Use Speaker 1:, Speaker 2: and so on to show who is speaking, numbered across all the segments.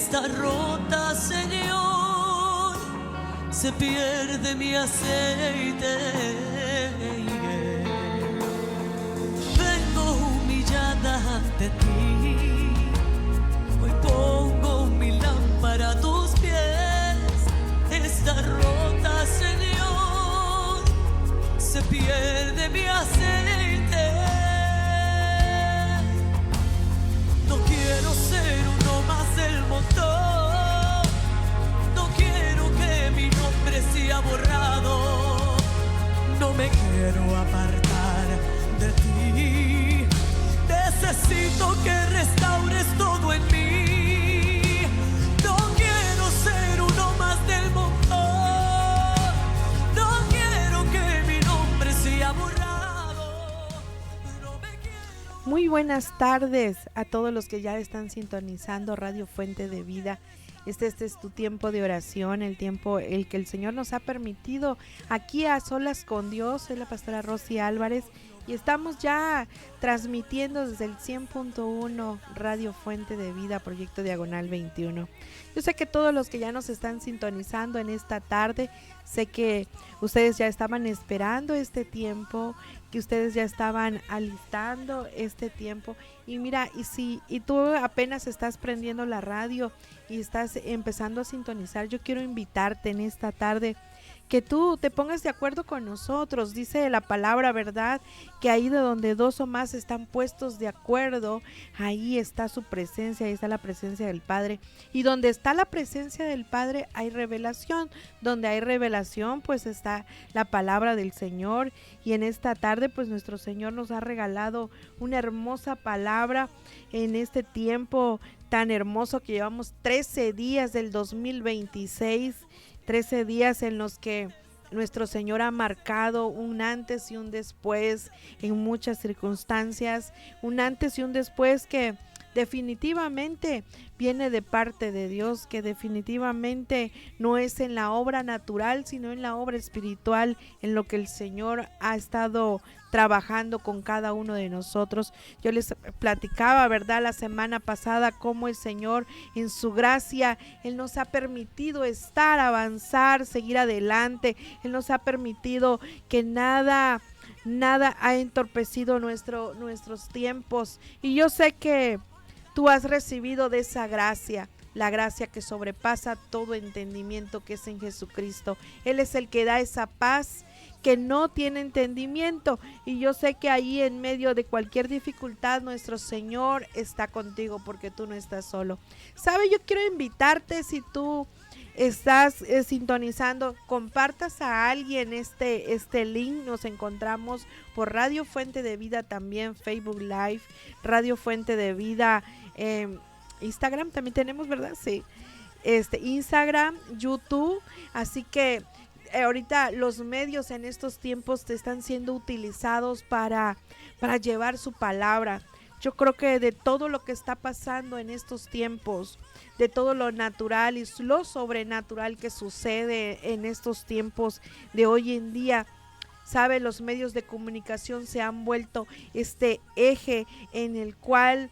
Speaker 1: está rota, Señor, se pierde mi aceite. Vengo humillada ante ti, hoy pongo mi lámpara a tus pies. Está rota, Señor, se pierde mi aceite. No quiero ser uno más del montón, no quiero que mi nombre sea borrado, no me quiero apartar de ti. Necesito que restaures todo en mí. No quiero ser uno más del montón, no quiero que mi nombre sea borrado, no me quiero...
Speaker 2: Muy buenas tardes a todos los que ya están sintonizando Radio Fuente de Vida. Este es tu tiempo de oración, el tiempo el que el Señor nos ha permitido aquí a solas con Dios. Soy la pastora Rosy Álvarez y estamos ya transmitiendo desde el 100.1 Radio Fuente de Vida, Proyecto Diagonal 21. Yo sé que todos los que ya nos están sintonizando en esta tarde, sé que ustedes ya estaban esperando este tiempo, que ustedes ya estaban alistando este tiempo. Y mira, y tú apenas estás prendiendo la radio y estás empezando a sintonizar, yo quiero invitarte en esta tarde que tú te pongas de acuerdo con nosotros. Dice la palabra, ¿verdad?, que ahí de donde dos o más están puestos de acuerdo, ahí está su presencia, ahí está la presencia del Padre. Y donde está la presencia del Padre hay revelación. Donde hay revelación, pues está la palabra del Señor. Y en esta tarde, pues nuestro Señor nos ha regalado una hermosa palabra en este tiempo tan hermoso que llevamos 13 días del 2026. 13 días en los que nuestro Señor ha marcado un antes y un después en muchas circunstancias, un antes y un después que definitivamente viene de parte de Dios, que definitivamente no es en la obra natural, sino en la obra espiritual, en lo que el Señor ha estado trabajando con cada uno de nosotros. Yo les platicaba, ¿verdad?, la semana pasada cómo el Señor en su gracia, Él nos ha permitido estar, avanzar, seguir adelante. Él nos ha permitido que nada ha entorpecido nuestros tiempos. Y yo sé que tú has recibido de esa gracia, la gracia que sobrepasa todo entendimiento, que es en Jesucristo. Él es el que da esa paz que no tiene entendimiento. Y yo sé que ahí en medio de cualquier dificultad nuestro Señor está contigo, porque tú no estás solo. ¿Sabe? Yo quiero invitarte, si tú estás sintonizando, compartas a alguien este link. Nos encontramos por Radio Fuente de Vida, también Facebook Live, Radio Fuente de Vida, Instagram también tenemos, ¿verdad? Sí, Instagram, YouTube. Así que ahorita los medios en estos tiempos están siendo utilizados para llevar su palabra. Yo creo que de todo lo que está pasando en estos tiempos, de todo lo natural y lo sobrenatural que sucede en estos tiempos de hoy en día, ¿sabe? Los medios de comunicación se han vuelto este eje en el cual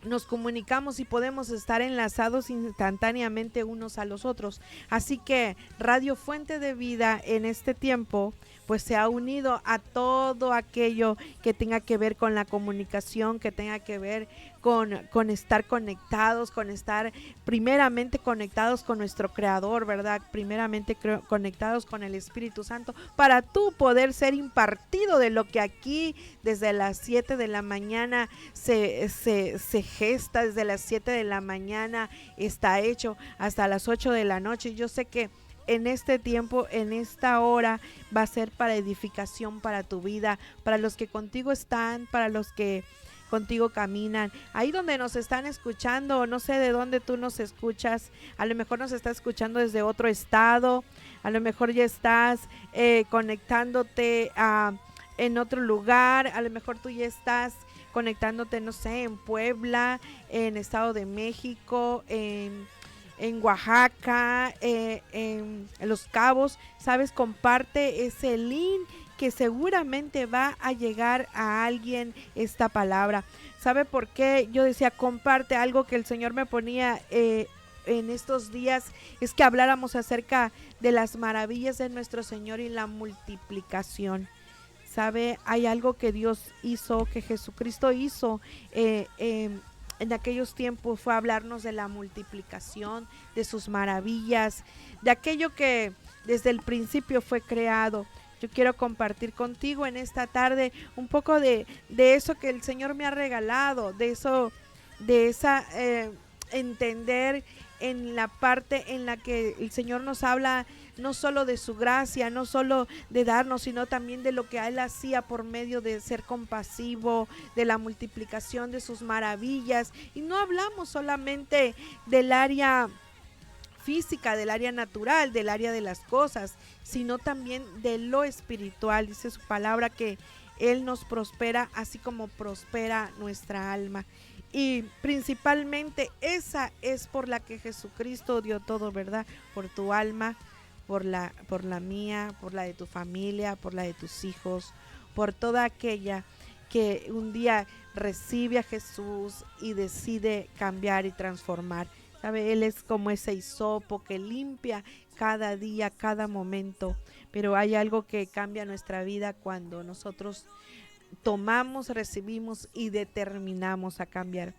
Speaker 2: nos comunicamos y podemos estar enlazados instantáneamente unos a los otros. Así que Radio Fuente de Vida en este tiempo pues se ha unido a todo aquello que tenga que ver con la comunicación, que tenga que ver con estar conectados, con estar primeramente conectados con nuestro Creador, ¿verdad? Primeramente conectados con el Espíritu Santo, para tú poder ser impartido de lo que aquí desde las 7 de la mañana se gesta, desde las 7 de la mañana está hecho hasta las 8 de la noche. Yo sé que en este tiempo, en esta hora, va a ser para edificación para tu vida, para los que contigo están, para los que contigo caminan. Ahí donde nos están escuchando, no sé de dónde tú nos escuchas, a lo mejor nos estás escuchando desde otro estado, a lo mejor ya estás conectándote en otro lugar, a lo mejor tú ya estás conectándote, no sé, en Puebla, en Estado de México, en Oaxaca, en Los Cabos. ¿Sabes? Comparte ese link que seguramente va a llegar a alguien esta palabra. ¿Sabe por qué? Yo decía, comparte algo que el Señor me ponía en estos días es que habláramos acerca de las maravillas de nuestro Señor y la multiplicación. ¿Sabe? Hay algo que Dios hizo, que Jesucristo hizo en aquellos tiempos, fue hablarnos de la multiplicación, de sus maravillas, de aquello que desde el principio fue creado. Yo quiero compartir contigo en esta tarde un poco de eso que el Señor me ha regalado, de esa entender en la parte en la que el Señor nos habla no solo de su gracia, no solo de darnos, sino también de lo que Él hacía por medio de ser compasivo, de la multiplicación de sus maravillas. Y no hablamos solamente del área física, del área natural, del área de las cosas, sino también de lo espiritual. Dice su palabra que Él nos prospera así como prospera nuestra alma. Y principalmente esa es por la que Jesucristo dio todo, ¿verdad? Por tu alma, por la mía, por la de tu familia, por la de tus hijos, por toda aquella que un día recibe a Jesús y decide cambiar y transformar. ¿Sabe? Él es como ese hisopo que limpia cada día, cada momento, pero hay algo que cambia nuestra vida cuando nosotros tomamos, recibimos y determinamos a cambiar.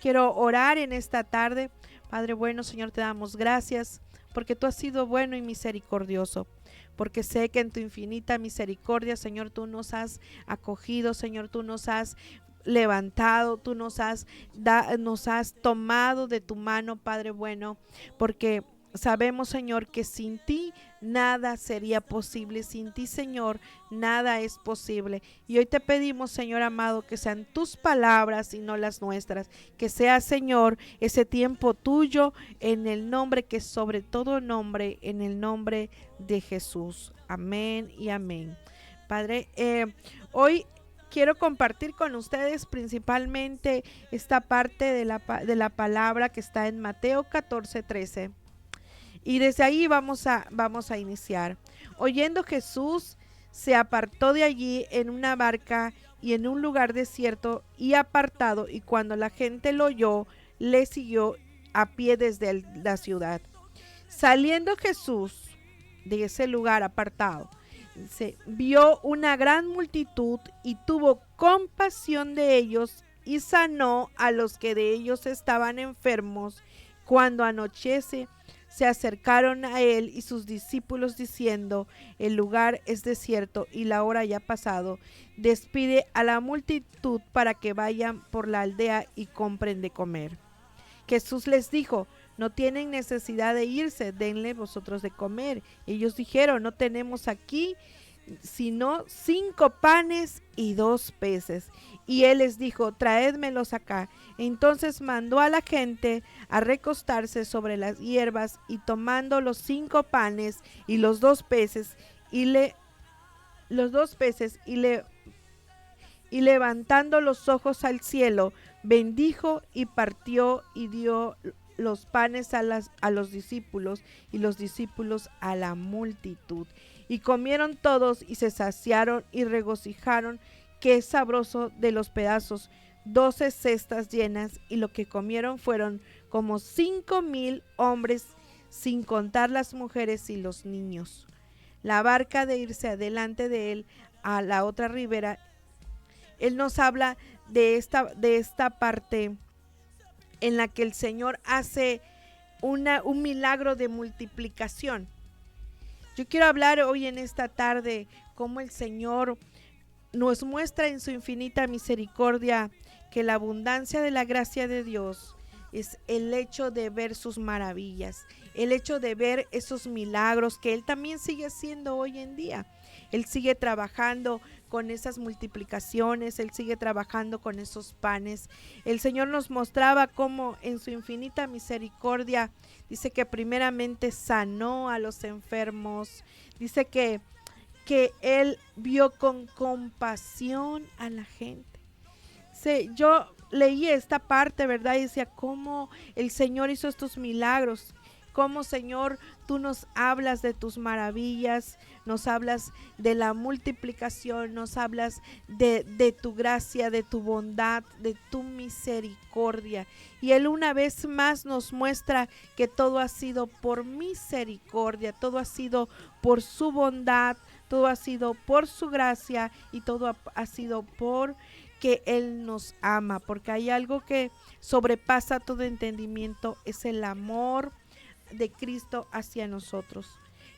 Speaker 2: Quiero orar en esta tarde. Padre bueno, Señor, te damos gracias porque tú has sido bueno y misericordioso, porque sé que en tu infinita misericordia, Señor, tú nos has acogido, Señor, tú nos has levantado, tú nos has tomado de tu mano, Padre bueno, porque sabemos, Señor, que sin ti nada sería posible, sin ti, Señor, nada es posible. Y hoy te pedimos, Señor amado, que sean tus palabras y no las nuestras, que sea, Señor, ese tiempo tuyo en el nombre que es sobre todo nombre, en el nombre de Jesús. Amén y amén. Padre, hoy quiero compartir con ustedes principalmente esta parte de la palabra que está en Mateo 14:13. Y desde ahí vamos a iniciar. Oyendo Jesús, se apartó de allí en una barca y en un lugar desierto y apartado, y cuando la gente lo oyó, le siguió a pie desde la ciudad. Saliendo Jesús de ese lugar apartado, vio una gran multitud y tuvo compasión de ellos y sanó a los que de ellos estaban enfermos. Cuando anochece, se acercaron a él y sus discípulos diciendo: el lugar es desierto y la hora ya ha pasado. Despide a la multitud para que vayan por la aldea y compren de comer. Jesús les dijo: no tienen necesidad de irse, denle vosotros de comer. Ellos dijeron: no tenemos aquí sino 5 panes y 2 peces. Y él les dijo: traédmelos acá. Entonces mandó a la gente a recostarse sobre las hierbas, y tomando los 5 panes y los 2 peces, y levantando los ojos al cielo, bendijo y partió y dio los panes a los discípulos, y los discípulos a la multitud. Y comieron todos y se saciaron y regocijaron. Qué sabroso de los pedazos, 12 cestas llenas, y lo que comieron fueron como 5,000 hombres, sin contar las mujeres y los niños. La barca de irse adelante de él a la otra ribera. Él nos habla de esta parte en la que el Señor hace un milagro de multiplicación. Yo quiero hablar hoy en esta tarde cómo el Señor nos muestra en su infinita misericordia que la abundancia de la gracia de Dios es el hecho de ver sus maravillas, el hecho de ver esos milagros que Él también sigue haciendo hoy en día. Él sigue trabajando con esas multiplicaciones, Él sigue trabajando con esos panes. El Señor nos mostraba cómo en su infinita misericordia, dice que primeramente sanó a los enfermos, dice que Él vio con compasión a la gente. Sí, yo leí esta parte, ¿verdad? Y decía cómo el Señor hizo estos milagros. cómo, Señor, tú nos hablas de tus maravillas, nos hablas de la multiplicación, nos hablas de tu gracia, de tu bondad, de tu misericordia. Y Él una vez más nos muestra que todo ha sido por misericordia, todo ha sido por su bondad, todo ha sido por su gracia y todo ha sido por que Él nos ama, porque hay algo que sobrepasa todo entendimiento, es el amor de Cristo hacia nosotros.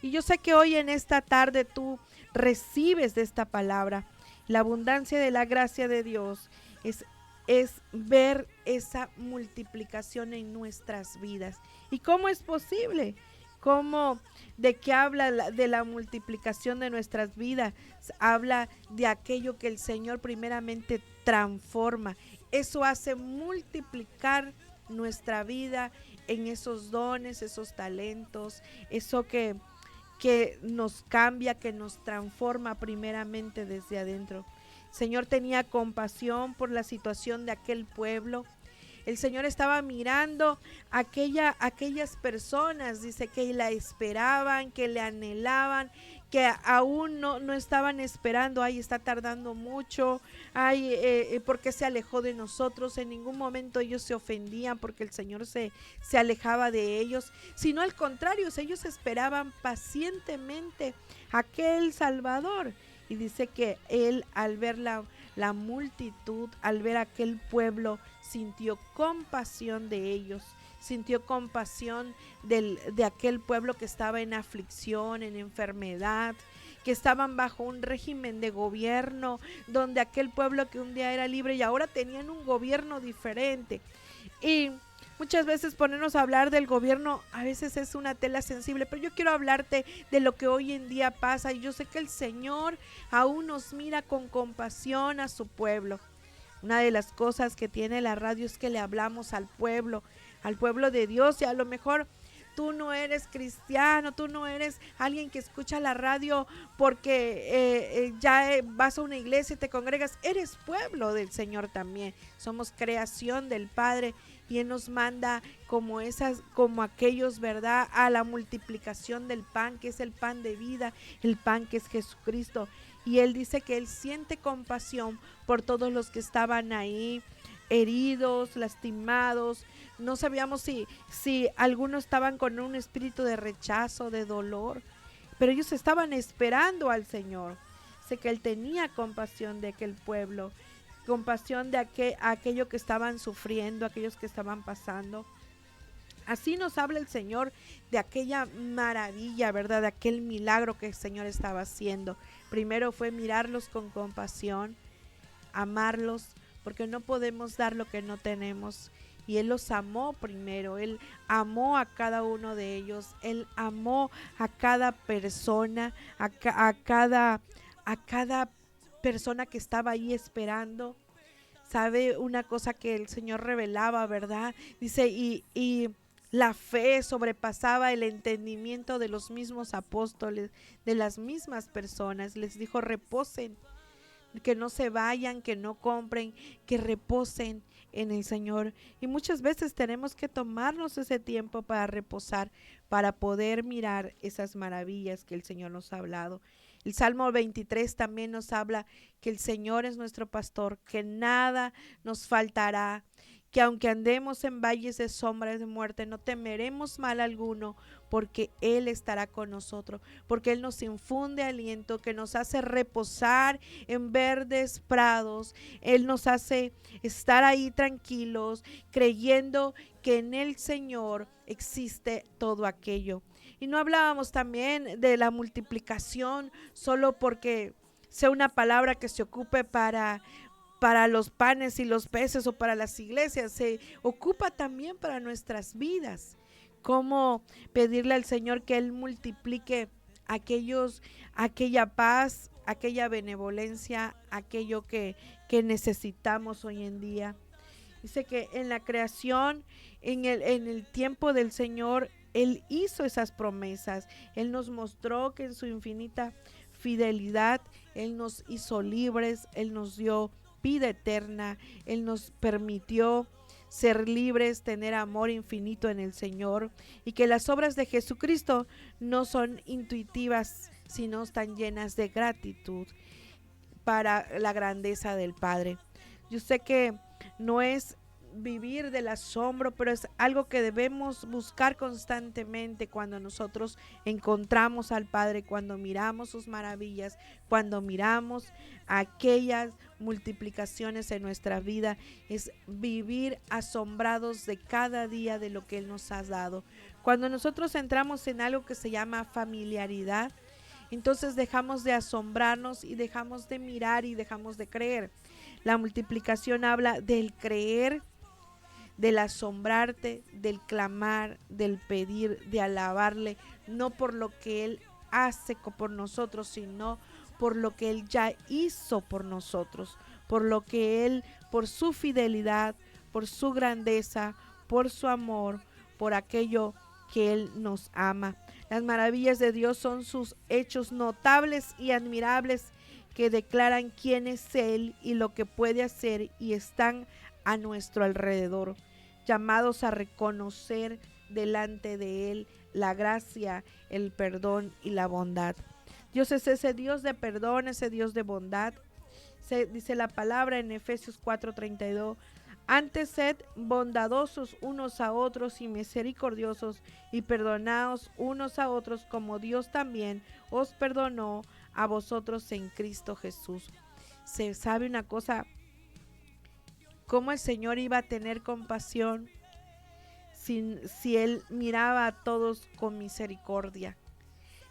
Speaker 2: Y yo sé que hoy en esta tarde tú recibes de esta palabra. La abundancia de la gracia de Dios es ver esa multiplicación en nuestras vidas. ¿Y cómo es posible? ¿Cómo? ¿De qué habla de la multiplicación de nuestras vidas? Habla de aquello que el Señor primeramente transforma. Eso hace multiplicar nuestra vida en esos dones, esos talentos, eso que nos cambia, que nos transforma primeramente desde adentro. El Señor tenía compasión por la situación de aquel pueblo. El Señor estaba mirando aquellas personas, dice, que la esperaban, que le anhelaban, que aún no estaban esperando. Ay, está tardando mucho. Ay, porque se alejó de nosotros. En ningún momento ellos se ofendían porque el Señor se alejaba de ellos, sino al contrario, ellos esperaban pacientemente a aquel Salvador. Y dice que Él, al ver la multitud, al ver aquel pueblo, sintió compasión de ellos, sintió compasión de aquel pueblo que estaba en aflicción, en enfermedad, que estaban bajo un régimen de gobierno, donde aquel pueblo que un día era libre y ahora tenían un gobierno diferente. Y muchas veces ponernos a hablar del gobierno a veces es una tela sensible, pero yo quiero hablarte de lo que hoy en día pasa, y yo sé que el Señor aún nos mira con compasión a su pueblo. Una de las cosas que tiene la radio es que le hablamos al pueblo de Dios, y a lo mejor tú no eres cristiano, tú no eres alguien que escucha la radio porque vas a una iglesia y te congregas. Eres pueblo del Señor también. Somos creación del Padre y Él nos manda como aquellos, ¿verdad?, a la multiplicación del pan, que es el pan de vida, el pan que es Jesucristo. Y Él dice que Él siente compasión por todos los que estaban ahí, heridos, lastimados. No sabíamos si algunos estaban con un espíritu de rechazo, de dolor, pero ellos estaban esperando al Señor. Sé que Él tenía compasión de aquel pueblo, compasión de aquello que estaban sufriendo, aquellos que estaban pasando. Así nos habla el Señor de aquella maravilla, ¿verdad?, de aquel milagro que el Señor estaba haciendo. Primero fue mirarlos con compasión, amarlos, porque no podemos dar lo que no tenemos. Y Él los amó primero, Él amó a cada uno de ellos, Él amó a cada persona, a cada persona que estaba ahí esperando. ¿Sabe una cosa que el Señor revelaba, verdad? Dice, y la fe sobrepasaba el entendimiento de los mismos apóstoles, de las mismas personas. Les dijo, reposen, que no se vayan, que no compren, que reposen en el Señor. Y muchas veces tenemos que tomarnos ese tiempo para reposar, para poder mirar esas maravillas que el Señor nos ha hablado. El Salmo 23 también nos habla que el Señor es nuestro pastor, que nada nos faltará, que aunque andemos en valles de sombras de muerte, no temeremos mal alguno, porque Él estará con nosotros, porque Él nos infunde aliento, que nos hace reposar en verdes prados. Él nos hace estar ahí tranquilos, creyendo que en el Señor existe todo aquello. Y no hablábamos también de la multiplicación solo porque sea una palabra que se ocupe para los panes y los peces o para las iglesias, se ocupa también para nuestras vidas. Cómo pedirle al Señor que Él multiplique aquella paz, aquella benevolencia, aquello que necesitamos hoy en día. Dice que en la creación, en el tiempo del Señor, Él hizo esas promesas. Él nos mostró que en su infinita fidelidad, Él nos hizo libres, Él nos dio vida eterna, Él nos permitió ser libres, tener amor infinito en el Señor, y que las obras de Jesucristo no son intuitivas, sino están llenas de gratitud para la grandeza del Padre. Yo sé que no es vivir del asombro, pero es algo que debemos buscar constantemente cuando nosotros encontramos al Padre, cuando miramos sus maravillas, cuando miramos aquellas multiplicaciones en nuestra vida, es vivir asombrados de cada día de lo que Él nos ha dado. Cuando nosotros entramos en algo que se llama familiaridad, entonces dejamos de asombrarnos y dejamos de mirar y dejamos de creer. La multiplicación habla del creer, del asombrarte, del clamar, del pedir, de alabarle, no por lo que Él hace por nosotros, sino por lo que Él ya hizo por nosotros, por lo que Él, por su fidelidad, por su grandeza, por su amor, por aquello que Él nos ama. Las maravillas de Dios son sus hechos notables y admirables que declaran quién es Él y lo que puede hacer, y están a nuestro alrededor, llamados a reconocer delante de Él la gracia, el perdón y la bondad. Dios es ese Dios de perdón, ese Dios de bondad. Dice la palabra en Efesios 4:32, antes sed bondadosos unos a otros y misericordiosos, y perdonaos unos a otros como Dios también os perdonó a vosotros en Cristo Jesús. Se sabe una cosa, cómo el Señor iba a tener compasión si Él miraba a todos con misericordia.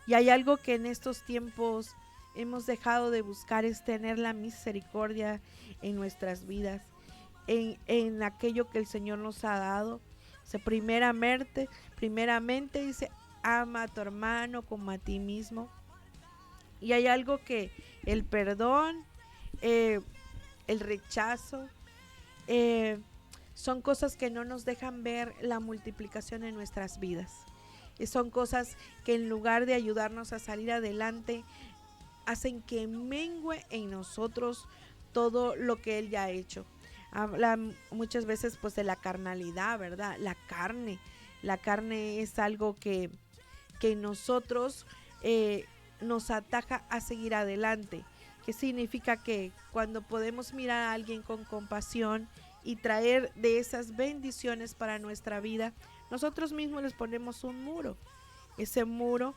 Speaker 2: Y hay algo que en estos tiempos hemos dejado de buscar, es tener la misericordia en nuestras vidas, en aquello que el Señor nos ha dado. Primeramente dice, ama a tu hermano como a ti mismo. Y hay algo que el perdón, el rechazo, son cosas que no nos dejan ver la multiplicación en nuestras vidas. Son cosas que en lugar de ayudarnos a salir adelante, hacen que mengue en nosotros todo lo que Él ya ha hecho. Habla muchas veces pues de la carnalidad, ¿verdad? La carne es algo que nosotros nos ataja a seguir adelante. ¿Qué significa? Que cuando podemos mirar a alguien con compasión y traer de esas bendiciones para nuestra vida, nosotros mismos les ponemos un muro. Ese muro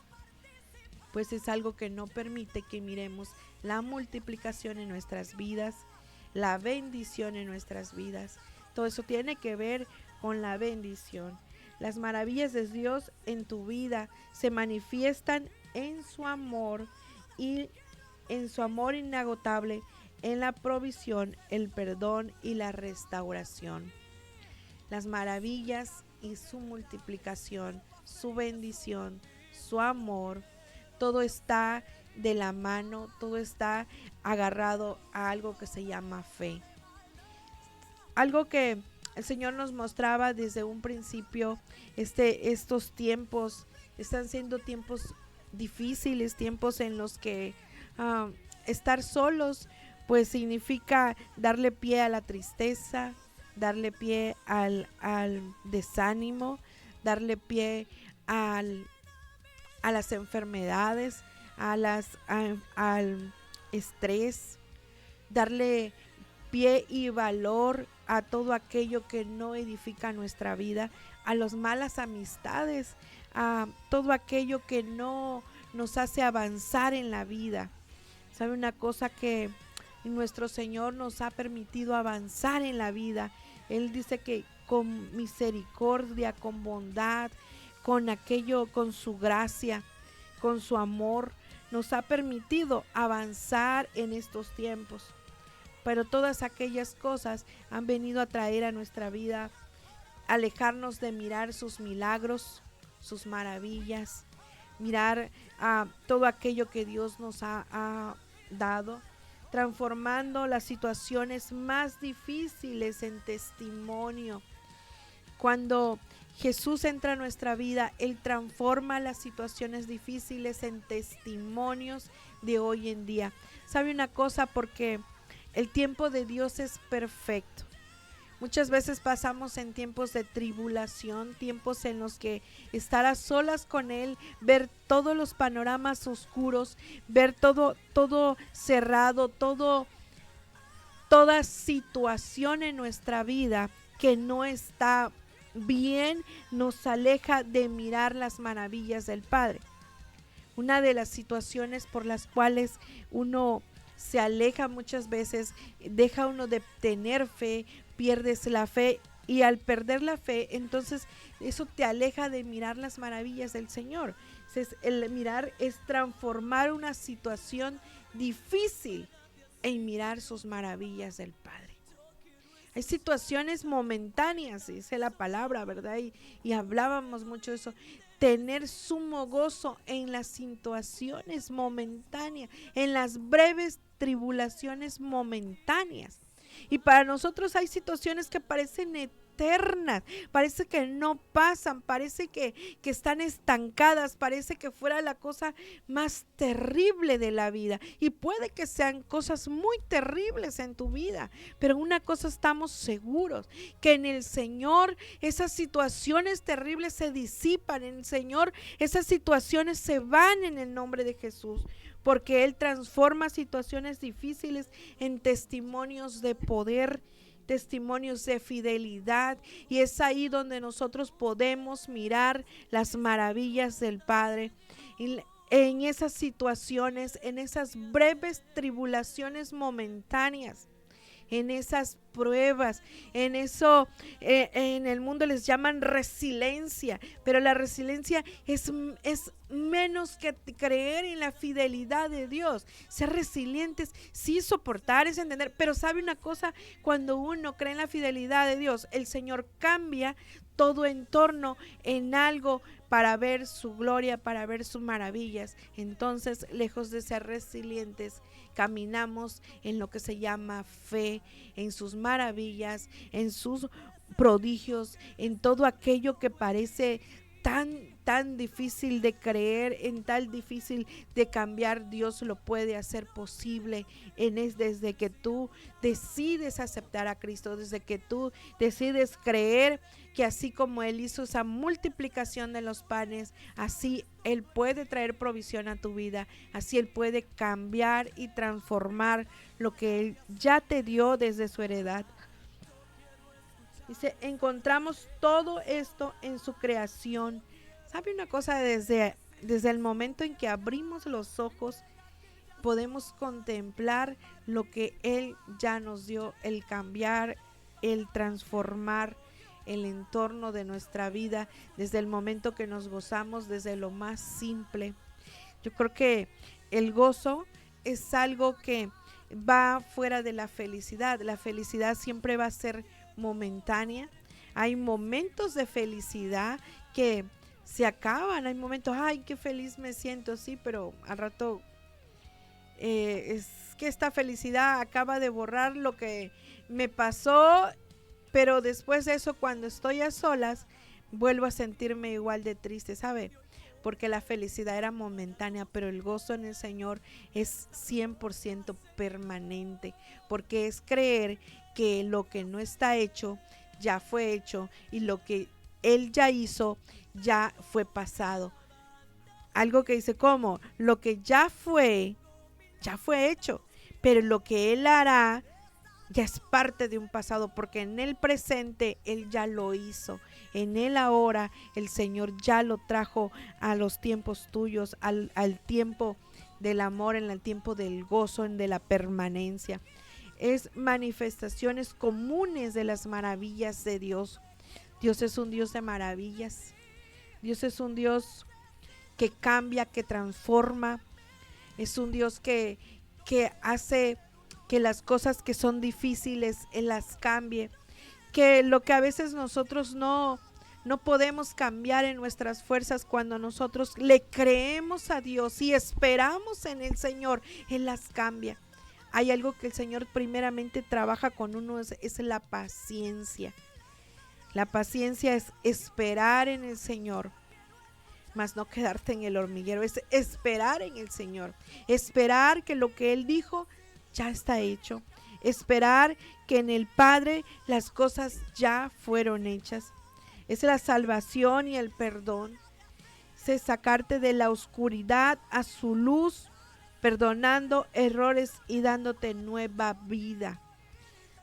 Speaker 2: pues es algo que no permite que miremos la multiplicación en nuestras vidas, la bendición en nuestras vidas. Todo eso tiene que ver con la bendición. Las maravillas de Dios en tu vida se manifiestan en su amor, y en su amor inagotable, en la provisión, el perdón y la restauración. Las maravillas y su multiplicación, su bendición, su amor, todo está de la mano, todo está agarrado a algo que se llama fe. Algo que el Señor nos mostraba desde un principio, estos tiempos están siendo tiempos difíciles, tiempos en los que estar solos pues significa darle pie a la tristeza, darle pie al desánimo, darle pie a las enfermedades, al estrés, darle pie y valor a todo aquello que no edifica nuestra vida, a las malas amistades, a todo aquello que no nos hace avanzar en la vida. ¿Sabe una cosa? Que nuestro Señor nos ha permitido avanzar en la vida. Él dice que con misericordia, con bondad, con aquello, con su gracia, con su amor, nos ha permitido avanzar en estos tiempos. Pero todas aquellas cosas han venido a traer a nuestra vida, alejarnos de mirar sus milagros, sus maravillas, mirar todo aquello que Dios nos ha dado, transformando las situaciones más difíciles en testimonio. Cuando Jesús entra a nuestra vida, Él transforma las situaciones difíciles en testimonios de hoy en día. ¿Sabe una cosa? Porque el tiempo de Dios es perfecto. Muchas veces pasamos en tiempos de tribulación, tiempos en los que estar a solas con Él, ver todos los panoramas oscuros, ver todo cerrado, toda situación en nuestra vida que no está bien, nos aleja de mirar las maravillas del Padre. Una de las situaciones por las cuales uno se aleja muchas veces, deja uno de tener fe, pierdes la fe, y al perder la fe, entonces eso te aleja de mirar las maravillas del Señor. Entonces, el mirar es transformar una situación difícil en mirar sus maravillas del Padre. Hay situaciones momentáneas, dice la palabra, ¿verdad? Y hablábamos mucho de eso. Tener sumo gozo en las situaciones momentáneas, en las breves tribulaciones momentáneas. Y para nosotros hay situaciones que parecen eternas, parece que no pasan, parece que están estancadas, parece que fuera la cosa más terrible de la vida. Y puede que sean cosas muy terribles en tu vida, pero una cosa estamos seguros, que en el Señor esas situaciones terribles se disipan, en el Señor esas situaciones se van en el nombre de Jesús. Porque Él transforma situaciones difíciles en testimonios de poder, testimonios de fidelidad, y es ahí donde nosotros podemos mirar las maravillas del Padre. Y en esas situaciones, en esas breves tribulaciones momentáneas, en esas pruebas, en eso, en el mundo les llaman resiliencia, pero la resiliencia es menos que creer en la fidelidad de Dios. Ser resilientes, sí, soportar, es entender, pero sabe una cosa, cuando uno cree en la fidelidad de Dios, el Señor cambia todo entorno en algo para ver su gloria, para ver sus maravillas. Entonces, lejos de ser resilientes, caminamos en lo que se llama fe, en sus maravillas, en sus prodigios, en todo aquello que parece tan difícil de creer, en tan difícil de cambiar. Dios lo puede hacer posible desde que tú decides aceptar a Cristo, desde que tú decides creer que así como Él hizo esa multiplicación de los panes, así Él puede traer provisión a tu vida, así Él puede cambiar y transformar lo que Él ya te dio desde su heredad. Dice, encontramos todo esto en su creación. ¿Sabe una cosa? Desde el momento en que abrimos los ojos, podemos contemplar lo que Él ya nos dio, el cambiar, el transformar el entorno de nuestra vida, desde el momento que nos gozamos, desde lo más simple. Yo creo que el gozo es algo que va fuera de la felicidad. La felicidad siempre va a ser momentánea. Hay momentos de felicidad que se acaban, hay momentos, ay, qué feliz me siento, sí, pero al rato es que esta felicidad acaba de borrar lo que me pasó, pero después de eso, cuando estoy a solas, vuelvo a sentirme igual de triste, ¿sabe? Porque la felicidad era momentánea, pero el gozo en el Señor es 100% permanente, porque es creer que lo que no está hecho ya fue hecho, y lo que Él ya hizo ya fue pasado. Algo que dice, ¿cómo? Lo que ya fue hecho, pero lo que Él hará ya es parte de un pasado, porque en el presente Él ya lo hizo. En el ahora el Señor ya lo trajo a los tiempos tuyos, al tiempo del amor, en el tiempo del gozo, de la permanencia. Es manifestaciones comunes de las maravillas de Dios. Dios es un Dios de maravillas. Dios es un Dios que cambia, que transforma. Es un Dios que hace que las cosas que son difíciles, Él las cambie. Que lo que a veces nosotros no podemos cambiar en nuestras fuerzas, cuando nosotros le creemos a Dios y esperamos en el Señor, Él las cambia. Hay algo que el Señor primeramente trabaja con uno, es la paciencia. La paciencia es esperar en el Señor, mas no quedarte en el hormiguero, es esperar en el Señor, esperar que lo que Él dijo ya está hecho, esperar que en el Padre las cosas ya fueron hechas. Es la salvación y el perdón. Es sacarte de la oscuridad a su luz, perdonando errores y dándote nueva vida.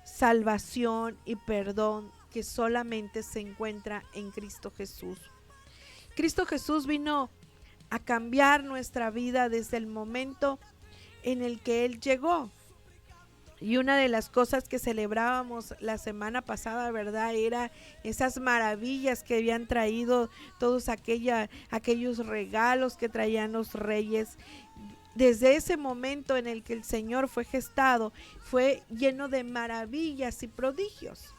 Speaker 2: Salvación y perdón que solamente se encuentra en Cristo Jesús. Cristo Jesús vino a cambiar nuestra vida desde el momento en el que Él llegó. Y una de las cosas que celebrábamos la semana pasada, ¿verdad? Era esas maravillas que habían traído todos aquellos regalos que traían los reyes. Desde ese momento en el que el Señor fue gestado, fue lleno de maravillas y prodigios.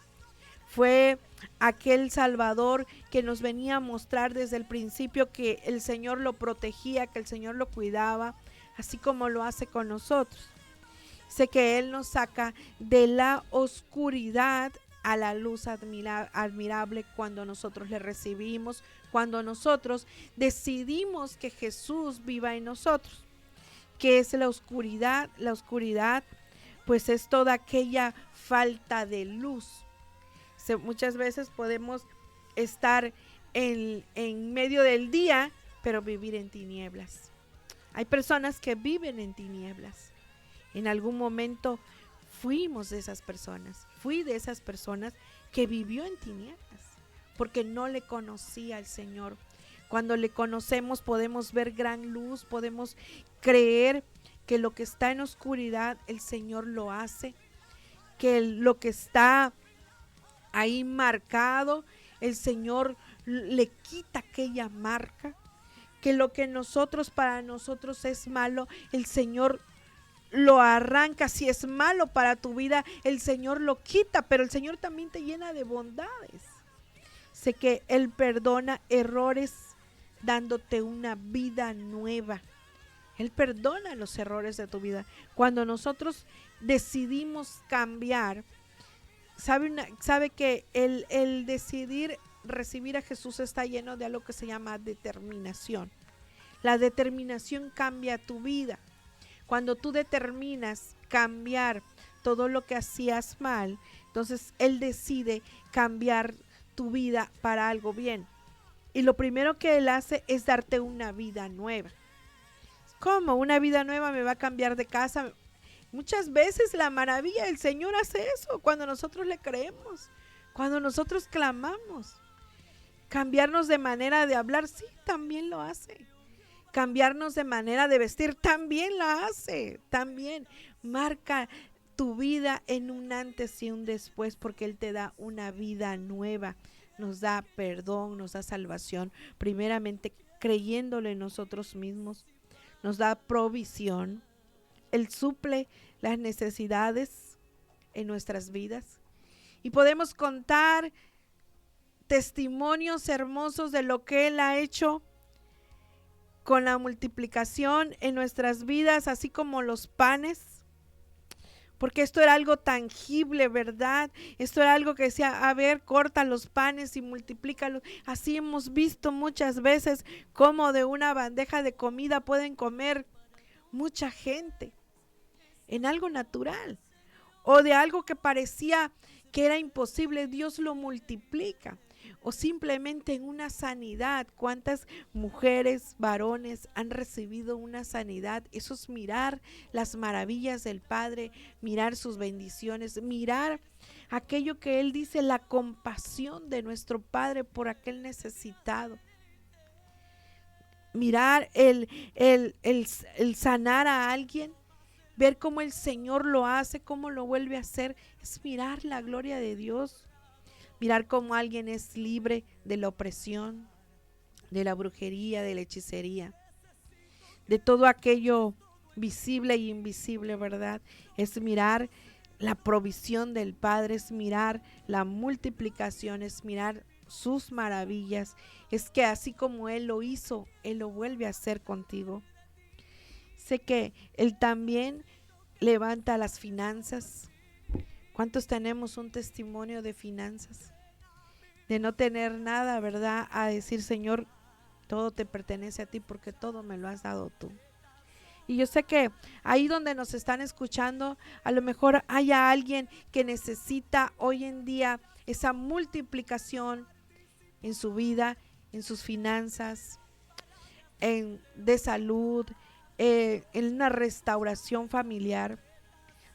Speaker 2: Fue aquel Salvador que nos venía a mostrar desde el principio que el Señor lo protegía, que el Señor lo cuidaba, así como lo hace con nosotros. Sé que Él nos saca de la oscuridad a la luz admirable cuando nosotros le recibimos, cuando nosotros decidimos que Jesús viva en nosotros. ¿Qué es la oscuridad? La oscuridad, pues es toda aquella falta de luz. Muchas veces podemos estar en medio del día, pero vivir en tinieblas. Hay personas que viven en tinieblas. En algún momento fuimos de esas personas. Fui de esas personas que vivió en tinieblas, porque no le conocía al Señor. Cuando le conocemos podemos ver gran luz, podemos creer que lo que está en oscuridad el Señor lo hace, que lo que está ahí marcado, el Señor le quita aquella marca, que lo que para nosotros es malo, el Señor lo arranca. Si es malo para tu vida, el Señor lo quita, pero el Señor también te llena de bondades. Sé que Él perdona errores dándote una vida nueva. Él perdona los errores de tu vida. Cuando nosotros decidimos cambiar, sabe que el decidir recibir a Jesús está lleno de algo que se llama determinación. La determinación cambia tu vida. Cuando tú determinas cambiar todo lo que hacías mal, entonces Él decide cambiar tu vida para algo bien. Y lo primero que Él hace es darte una vida nueva. ¿Cómo? ¿Una vida nueva me va a cambiar de casa? Muchas veces la maravilla del Señor hace eso cuando nosotros le creemos, cuando nosotros clamamos. Cambiarnos de manera de hablar, sí, también lo hace. Cambiarnos de manera de vestir, también la hace. También marca tu vida en un antes y un después, porque Él te da una vida nueva. Nos da perdón, nos da salvación, primeramente creyéndole en nosotros mismos. Nos da provisión. Él suple las necesidades en nuestras vidas. Y podemos contar testimonios hermosos de lo que Él ha hecho con la multiplicación en nuestras vidas, así como los panes. Porque esto era algo tangible, ¿verdad? Esto era algo que decía, a ver, corta los panes y multiplícalos. Así hemos visto muchas veces cómo de una bandeja de comida pueden comer mucha gente. En algo natural o de algo que parecía que era imposible, Dios lo multiplica. O simplemente en una sanidad, ¿cuántas mujeres, varones han recibido una sanidad? Eso es mirar las maravillas del Padre, mirar sus bendiciones, mirar aquello que Él dice, la compasión de nuestro Padre por aquel necesitado. Mirar el sanar a alguien. Ver cómo el Señor lo hace, cómo lo vuelve a hacer, es mirar la gloria de Dios. Mirar cómo alguien es libre de la opresión, de la brujería, de la hechicería, de todo aquello visible e invisible, ¿verdad? Es mirar la provisión del Padre, es mirar la multiplicación, es mirar sus maravillas. Es que así como Él lo hizo, Él lo vuelve a hacer contigo. Sé que Él también levanta las finanzas. ¿Cuántos tenemos un testimonio de finanzas? De no tener nada, ¿verdad? A decir, Señor, todo te pertenece a ti porque todo me lo has dado tú. Y yo sé que ahí donde nos están escuchando, a lo mejor haya alguien que necesita hoy en día esa multiplicación en su vida, en sus finanzas, de salud, en una restauración familiar.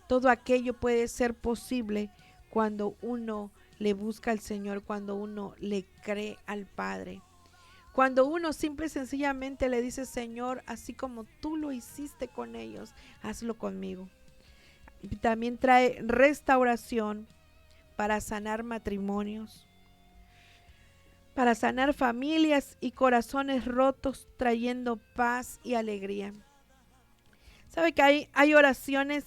Speaker 2: Todo aquello puede ser posible cuando uno le busca al Señor, cuando uno le cree al Padre. Cuando uno simple y sencillamente le dice, Señor, así como tú lo hiciste con ellos, hazlo conmigo. También trae restauración para sanar matrimonios, para sanar familias y corazones rotos, trayendo paz y alegría. ¿Sabe que hay oraciones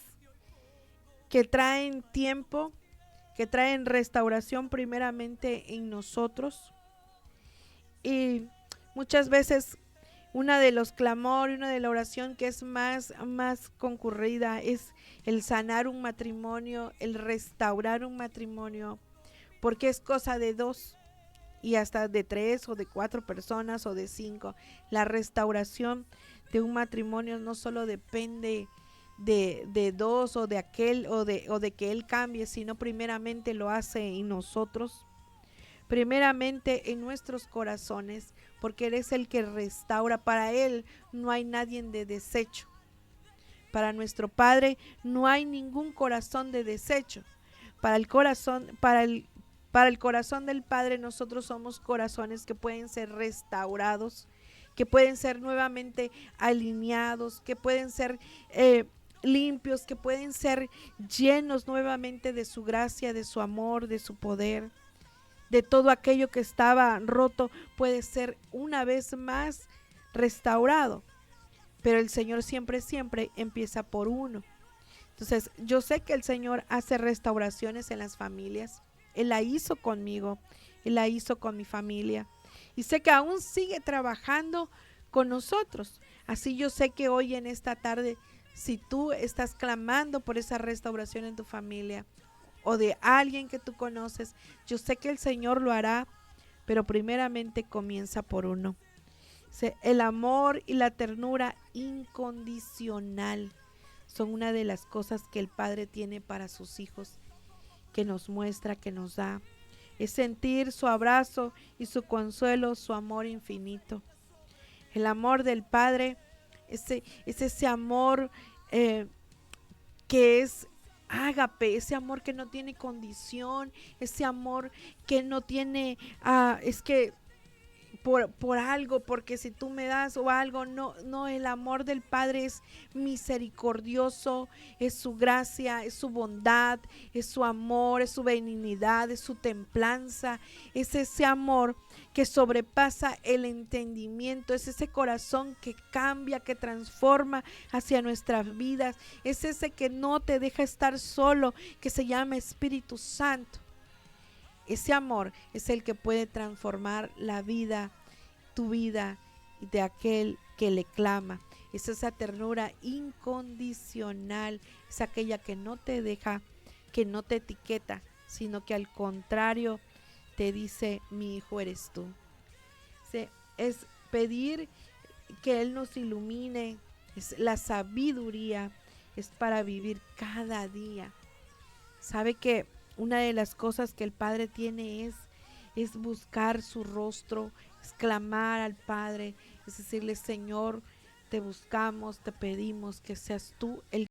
Speaker 2: que traen tiempo, que traen restauración primeramente en nosotros? Y muchas veces una de los clamores, una de la oración que es más concurrida es el sanar un matrimonio, el restaurar un matrimonio, porque es cosa de dos y hasta de 3 o de 4 personas o de 5. La restauración de un matrimonio no solo depende de dos o de aquel o de que él cambie, sino primeramente lo hace en nosotros, primeramente en nuestros corazones, porque Él es el que restaura. Para Él no hay nadie de desecho. Para nuestro Padre no hay ningún corazón de desecho. Para el corazón del Padre nosotros somos corazones que pueden ser restaurados, que pueden ser nuevamente alineados, que pueden ser limpios, que pueden ser llenos nuevamente de su gracia, de su amor, de su poder. De todo aquello que estaba roto puede ser una vez más restaurado. Pero el Señor siempre empieza por uno. Entonces yo sé que el Señor hace restauraciones en las familias. Él la hizo conmigo, Él la hizo con mi familia. Y sé que aún sigue trabajando con nosotros. Así yo sé que hoy en esta tarde, si tú estás clamando por esa restauración en tu familia, o de alguien que tú conoces, yo sé que el Señor lo hará, pero primeramente comienza por uno. El amor y la ternura incondicional son una de las cosas que el Padre tiene para sus hijos, que nos muestra, que nos da. Es sentir su abrazo y su consuelo, su amor infinito. El amor del Padre es ese amor que es ágape, ese amor que no tiene condición, ese amor que no tiene, es que por algo, porque si tú me das o algo, no, el amor del Padre es misericordioso, es su gracia, es su bondad, es su amor, es su benignidad, es su templanza, es ese amor que sobrepasa el entendimiento, es ese corazón que cambia, que transforma hacia nuestras vidas, es ese que no te deja estar solo, que se llama Espíritu Santo. Ese amor es el que puede transformar la vida, tu vida, de aquel que le clama. Es esa ternura incondicional, es aquella que no te deja, que no te etiqueta, sino que al contrario te dice, mi hijo eres tú. Es pedir que Él nos ilumine, es la sabiduría, es para vivir cada día. Sabe que una de las cosas que el Padre tiene es buscar su rostro, es clamar al Padre, es decirle, Señor, te buscamos, te pedimos que seas tú el